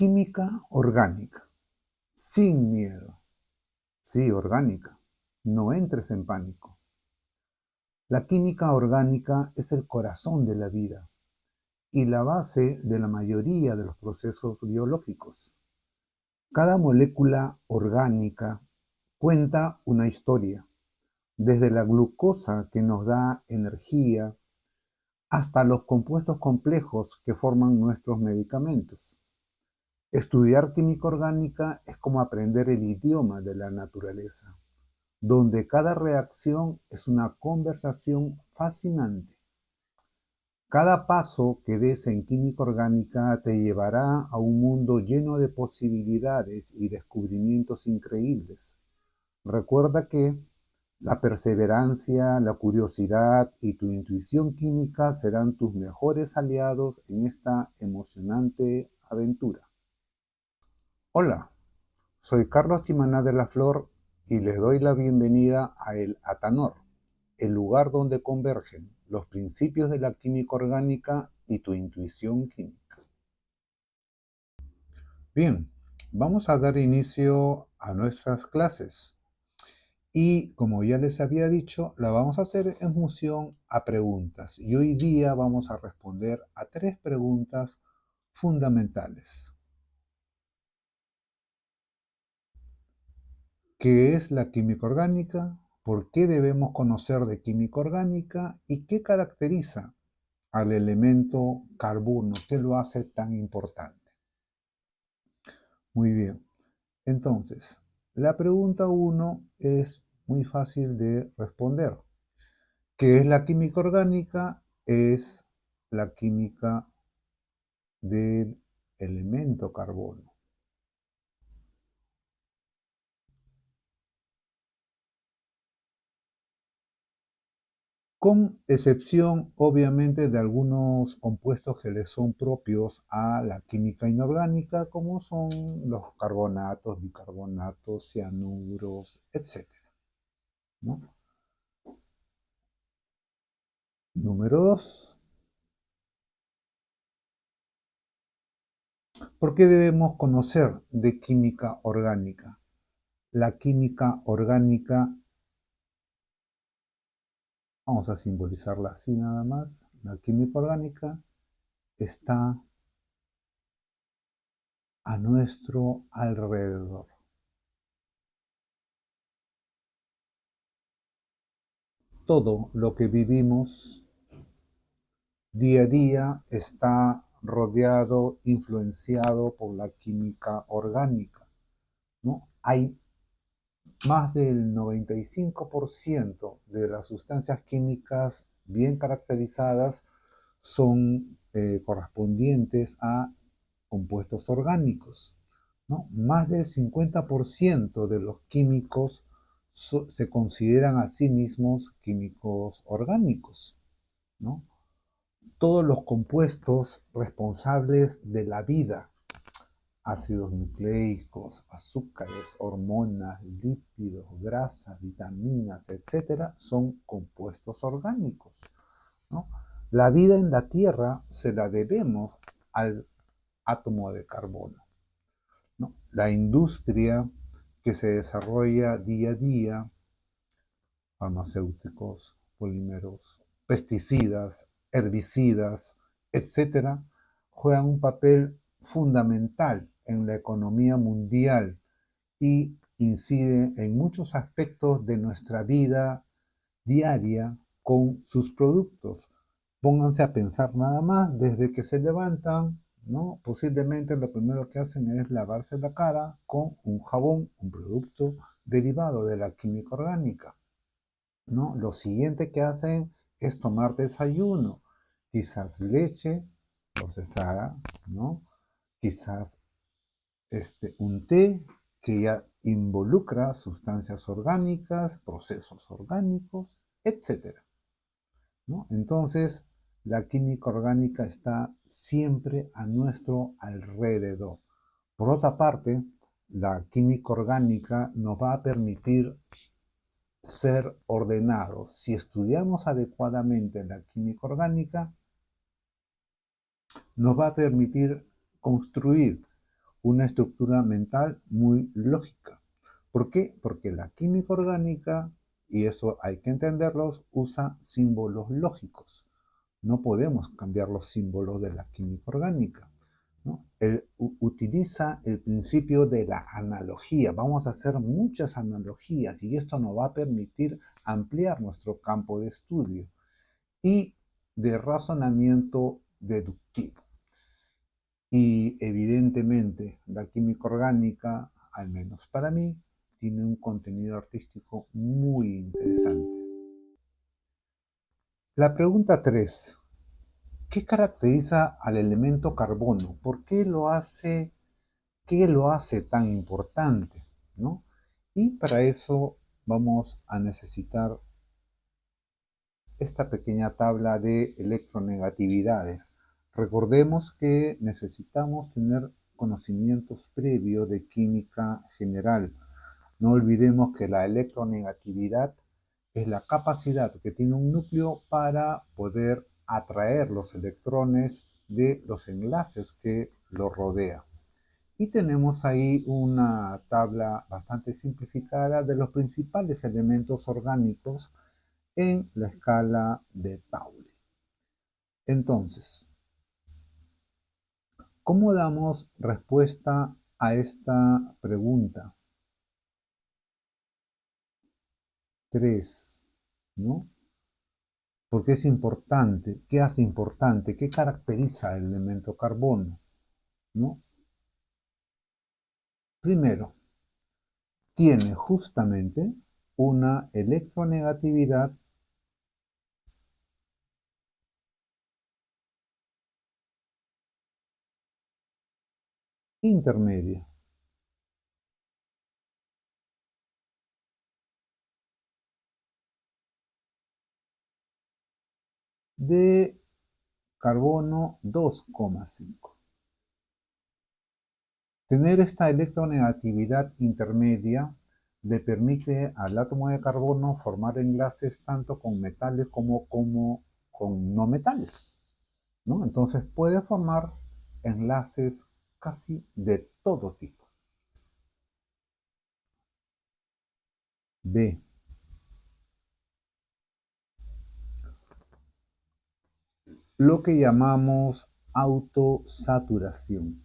Química orgánica, sin miedo. Sí, orgánica. No entres en pánico. La química orgánica es el corazón de la vida y la base de la mayoría de los procesos biológicos. Cada molécula orgánica cuenta una historia, desde la glucosa que nos da energía hasta los compuestos complejos que forman nuestros medicamentos. Estudiar química orgánica es como aprender el idioma de la naturaleza, donde cada reacción es una conversación fascinante. Cada paso que des en química orgánica te llevará a un mundo lleno de posibilidades y descubrimientos increíbles. Recuerda que la perseverancia, la curiosidad y tu intuición química serán tus mejores aliados en esta emocionante aventura. Hola, soy Carlos Timaná de la Flor y les doy la bienvenida a El Atanor, el lugar donde convergen los principios de la química orgánica y tu intuición química. Bien, vamos a dar inicio a nuestras clases y como ya les había dicho, la vamos a hacer en función a preguntas y hoy día vamos a responder a 3 preguntas fundamentales. ¿Qué es la química orgánica? ¿Por qué debemos conocer de química orgánica? ¿Y qué caracteriza al elemento carbono? ¿Qué lo hace tan importante? Muy bien. Entonces, la pregunta 1 es muy fácil de responder. ¿Qué es la química orgánica? Es la química del elemento carbono. Con excepción, obviamente, de algunos compuestos que le son propios a la química inorgánica, como son los carbonatos, bicarbonatos, cianuros, etc. ¿No? Número 2. ¿Por qué debemos conocer de química orgánica? La química orgánica, vamos a simbolizarla así nada más, la química orgánica está a nuestro alrededor. Todo lo que vivimos día a día está rodeado, influenciado por la química orgánica, ¿no? Hay más del 95% de las sustancias químicas bien caracterizadas son correspondientes a compuestos orgánicos, ¿no? Más del 50% de los químicos se consideran a sí mismos químicos orgánicos, ¿no? Todos los compuestos responsables de la vida, ácidos nucleicos, azúcares, hormonas, lípidos, grasas, vitaminas, etcétera, son compuestos orgánicos, ¿no? La vida en la Tierra se la debemos al átomo de carbono, ¿no? La industria que se desarrolla día a día, farmacéuticos, polímeros, pesticidas, herbicidas, etcétera, juegan un papel fundamental en la economía mundial y inciden en muchos aspectos de nuestra vida diaria con sus productos. Pónganse a pensar nada más, desde que se levantan, ¿no? Posiblemente lo primero que hacen es lavarse la cara con un jabón, un producto derivado de la química orgánica, ¿no? Lo siguiente que hacen es tomar desayuno, quizás leche procesada, ¿no? Quizás un té que ya involucra sustancias orgánicas, procesos orgánicos, etcétera, ¿no? Entonces, la química orgánica está siempre a nuestro alrededor. Por otra parte, la química orgánica nos va a permitir ser ordenados. Si estudiamos adecuadamente la química orgánica, nos va a permitir construir una estructura mental muy lógica. ¿Por qué? Porque la química orgánica, y eso hay que entenderlos, usa símbolos lógicos. No podemos cambiar los símbolos de la química orgánica, ¿no? Utiliza el principio de la analogía. Vamos a hacer muchas analogías y esto nos va a permitir ampliar nuestro campo de estudio y de razonamiento deductivo. Y evidentemente la química orgánica, al menos para mí, tiene un contenido artístico muy interesante. La pregunta 3. ¿Qué caracteriza al elemento carbono? ¿Por qué lo hace, qué lo hace tan importante? ¿No? Y para eso vamos a necesitar esta pequeña tabla de electronegatividades. Recordemos que necesitamos tener conocimientos previos de química general. No olvidemos que la electronegatividad es la capacidad que tiene un núcleo para poder atraer los electrones de los enlaces que lo rodean. Y tenemos ahí una tabla bastante simplificada de los principales elementos orgánicos en la escala de Pauli. Entonces, ¿cómo damos respuesta a esta pregunta? 3, ¿no? ¿Por qué es importante? ¿Qué hace importante? ¿Qué caracteriza el elemento carbono? ¿No? Primero, tiene justamente una electronegatividad intermedia. De carbono 2,5. Tener esta electronegatividad intermedia le permite al átomo de carbono formar enlaces tanto con metales como con no metales, ¿no? Entonces puede formar enlaces casi de todo tipo. B. Lo que llamamos autosaturación.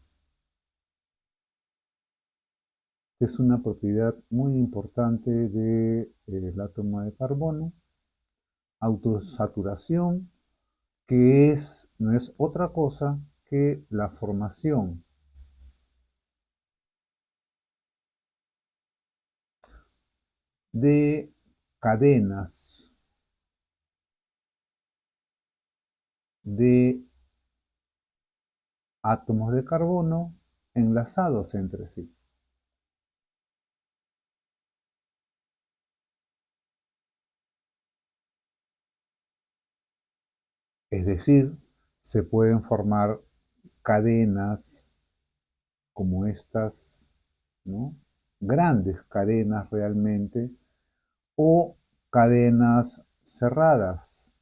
Es una propiedad muy importante del átomo de carbono. Autosaturación, que no es otra cosa que la formación de cadenas de átomos de carbono enlazados entre sí. Es decir, se pueden formar cadenas como estas, ¿no? Grandes cadenas realmente, o cadenas cerradas,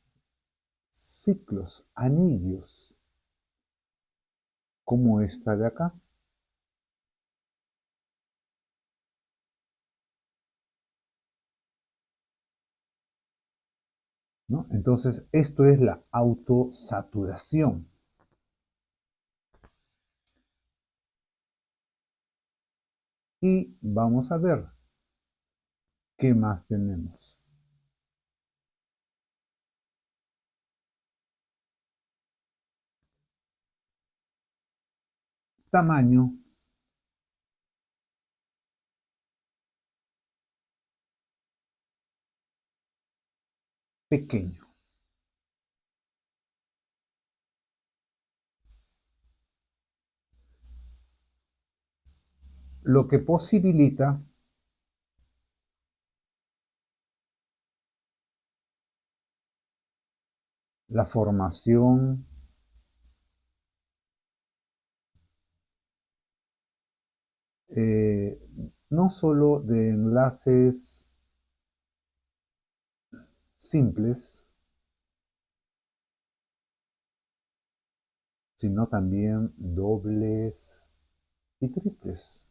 ciclos, anillos, como esta de acá, ¿no? Entonces, esto es la autosaturación. Y vamos a ver qué más tenemos. Tamaño pequeño. Lo que posibilita la formación eh, no solo de enlaces simples, sino también dobles y triples.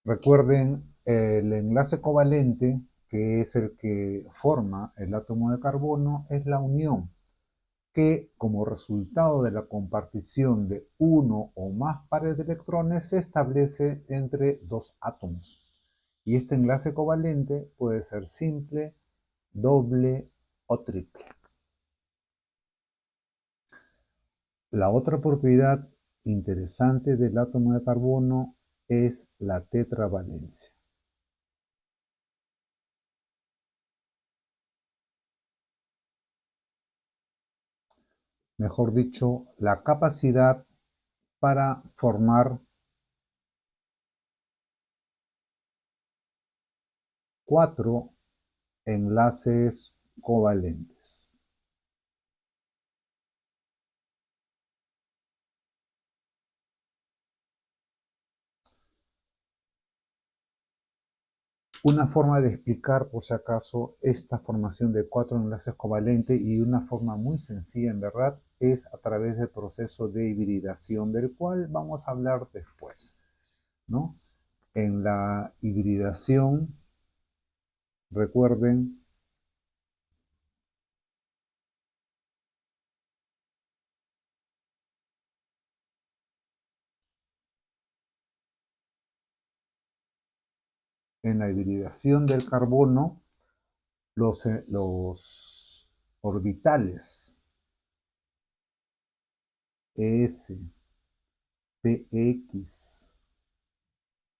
Recuerden el enlace covalente, que es el que forma el átomo de carbono, es la unión que, como resultado de la compartición de uno o más pares de electrones, se establece entre dos átomos. Y este enlace covalente puede ser simple, doble o triple. La otra propiedad interesante del átomo de carbono es la tetravalencia. Mejor dicho, la capacidad para formar 4 enlaces covalentes. Una forma de explicar, por si acaso, esta formación de 4 enlaces covalentes, y una forma muy sencilla en verdad, es a través del proceso de hibridación, del cual vamos a hablar después, ¿no? En la hibridación, recuerden, en la hibridación del carbono, los orbitales S, PX,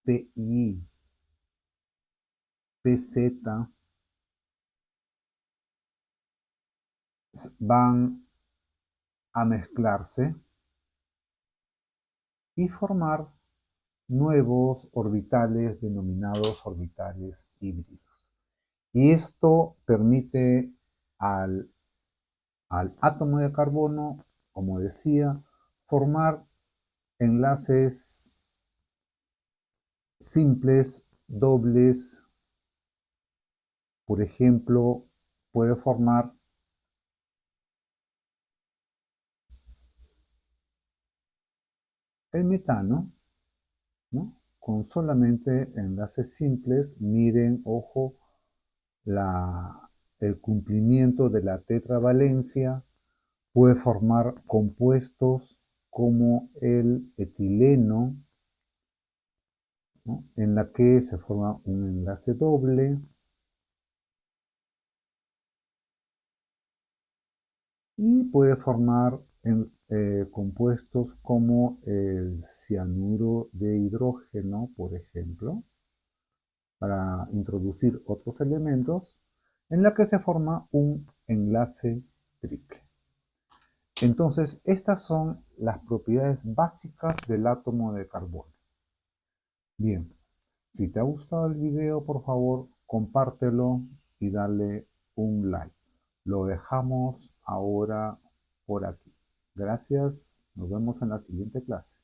PI, PZ van a mezclarse y formar nuevos orbitales denominados orbitales híbridos. Y esto permite al átomo de carbono, como decía, formar enlaces simples, dobles. Por ejemplo, puede formar el metano, ¿no? Con solamente enlaces simples. Miren, ojo, el cumplimiento de la tetravalencia. Puede formar compuestos como el etileno, ¿no? En la que se forma un enlace doble, y puede formar compuestos como el cianuro de hidrógeno, por ejemplo, para introducir otros elementos, en la que se forma un enlace triple. Entonces, estas son las propiedades básicas del átomo de carbono. Bien, si te ha gustado el video, por favor, compártelo y dale un like. Lo dejamos ahora por aquí. Gracias, nos vemos en la siguiente clase.